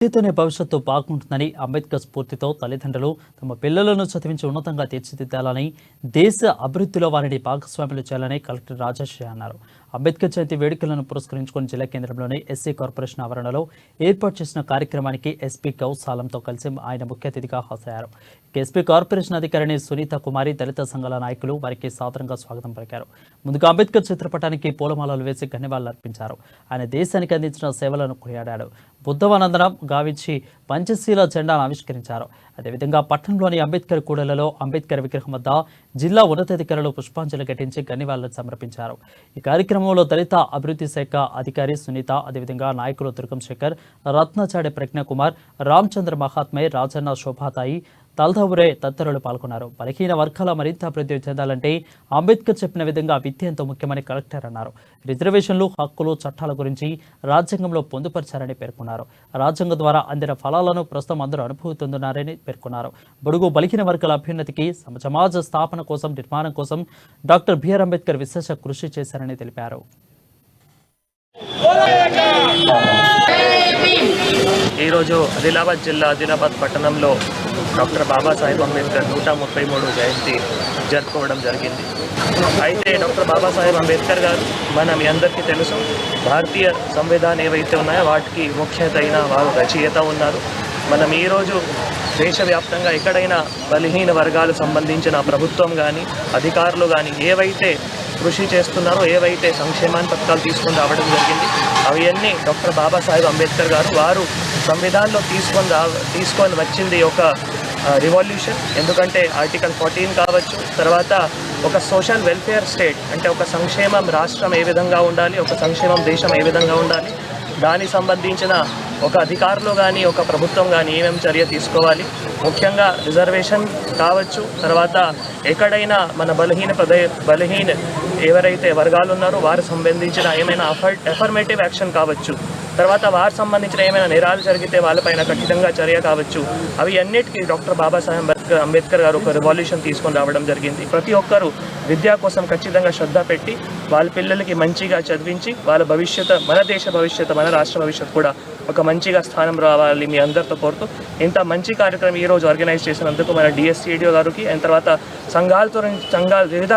విద్యతోనే భవిష్యత్తు బాగుంటుందని అంబేద్కర్ స్ఫూర్తితో తల్లిదండ్రులు తమ పిల్లలను చదివించి ఉన్నతంగా తీర్చిదిద్దాలని, దేశ అభివృద్ధిలో వారిని భాగస్వాములు చేయాలని కలెక్టర్ రాజశ్రీ అన్నారు. అంబేద్కర్ జయంతి వేడుకలను పురస్కరించుకుని జిల్లా కేంద్రంలోని ఎస్సీ కార్పొరేషన్ ఆవరణలో ఏర్పాటు చేసిన కార్యక్రమానికి ఎస్పీ గౌసాలంతో కలిసి ఆయన ముఖ్య అతిథిగా హాజరయ్యారు. ఎస్పీ కార్పొరేషన్ అధికారిని సునీత కుమారి, దళిత సంఘాల నాయకులు వారికి సాదరంగా స్వాగతం పలికారు. ముందుగా అంబేద్కర్ చిత్రపటానికి పూలమాలలు వేసి ధన్యవాదాలర్పించారు. ఆయన దేశానికి అందించిన సేవలను కొనియాడాడు. బుద్ధవనందనం గావించి పంచశీల జెండాను ఆవిష్కరించారు. అదేవిధంగా పట్టణంలోని అంబేద్కర్ కూడలలో అంబేద్కర్ విగ్రహం వద్ద జిల్లా ఉన్నతాధికారులు పుష్పాంజలి ఘటించి ధన్యవాదాలు సమర్పించారు. ఈ కార్యక్రమంలో దళిత అభివృద్ధి శాఖ అధికారి సునీత, అదేవిధంగా నాయకులు దుర్గం శేఖర్, రత్నచాడి ప్రజ్ఞకుమార్, రామచంద్ర మహాత్మే, రాజన్న శోభాతాయి, తల్దవురే తదితరులు పాల్గొన్నారు. బలహీన వర్గాల మరింత అభివృద్ధి చెందాలంటే అంబేద్కర్ చెప్పిన విధంగా విద్య ఎంతో ముఖ్యమని కలెక్టర్ అన్నారు. రిజర్వేషన్లు, హక్కులు, చట్టాల గురించి రాజ్యాంగంలో పొందుపరిచారని పేర్కొన్నారు. రాజ్యాంగం ద్వారా అందిన ఫలాలను ప్రస్తుతం అందరూ అనుభూతున్నారని పేర్కొన్నారు. బడుగు బలహీన వర్గాల అభ్యున్నతికి, సమాజ స్థాపన కోసం, నిర్మాణం కోసం డాక్టర్ బిఆర్ అంబేద్కర్ విశేష కృషి చేశారని తెలిపారు. ఈరోజు ఆదిలాబాద్ జిల్లా ఆదిలాబాద్ పట్టణంలో డాక్టర్ బాబాసాహెబ్ అంబేద్కర్ 133 జయంతి జరుపుకోవడం జరిగింది. అయితే డాక్టర్ బాబాసాహెబ్ అంబేద్కర్ గారు మీ అందరికీ తెలుసు, భారతీయ సంవిధానం ఏవైతే ఉన్నాయో వాటికి ముఖ్యత అయిన వారు రచయిత ఉన్నారు. మనం ఈరోజు దేశవ్యాప్తంగా ఎక్కడైనా బలహీన వర్గాలు సంబంధించిన ప్రభుత్వం కానీ, అధికారులు కానీ ఏవైతే కృషి చేస్తున్నారో, ఏవైతే సంక్షేమాన్ని పథకాలు తీసుకొని రావడం జరిగింది, అవన్నీ డాక్టర్ బాబాసాహెబ్ అంబేద్కర్ గారు వారు సంవిధానంలో తీసుకొని వచ్చింది ఒక రివల్యూషన్. ఎందుకంటే ఆర్టికల్ 14 కావచ్చు, తర్వాత ఒక సోషల్ వెల్ఫేర్ స్టేట్ అంటే ఒక సంక్షేమం రాష్ట్రం ఏ విధంగా ఉండాలి, ఒక సంక్షేమం దేశం ఏ విధంగా ఉండాలి, దానికి సంబంధించిన ఒక అధికారులు కానీ, ఒక ప్రభుత్వం కానీ ఏమేమి చర్య తీసుకోవాలి, ముఖ్యంగా రిజర్వేషన్ కావచ్చు, తర్వాత ఎక్కడైనా మన బలహీన ఎవరైతే వర్గాలు ఉన్నారో వారికి సంబంధించిన ఏమైనా అఫర్మేటివ్ యాక్షన్ కావచ్చు, తర్వాత వారికి సంబంధించిన ఏమైనా నేరాలు జరిగితే వాళ్ళపైన ఖచ్చితంగా చర్య కావచ్చు, అవి అన్నిటికీ డాక్టర్ బాబాసాహెబ్ అంబేద్కర్ గారు ఒక రివల్యూషన్ తీసుకొని రావడం జరిగింది. ప్రతి ఒక్కరూ విద్య కోసం ఖచ్చితంగా శ్రద్ధ పెట్టి వాళ్ళ పిల్లలకి మంచిగా చదివించి వాళ్ళ భవిష్యత్తు, మన దేశ భవిష్యత్తు, మన రాష్ట్ర భవిష్యత్తు కూడా ఒక మంచిగా స్థానం రావాలి మీ అందరితో కోరుతూ ఇంత మంచి కార్యక్రమం ఈరోజు ఆర్గనైజ్ చేసినందుకు మన డిఎస్సిడిఓ గారికి, అండ్ తర్వాత సంఘాల వివిధ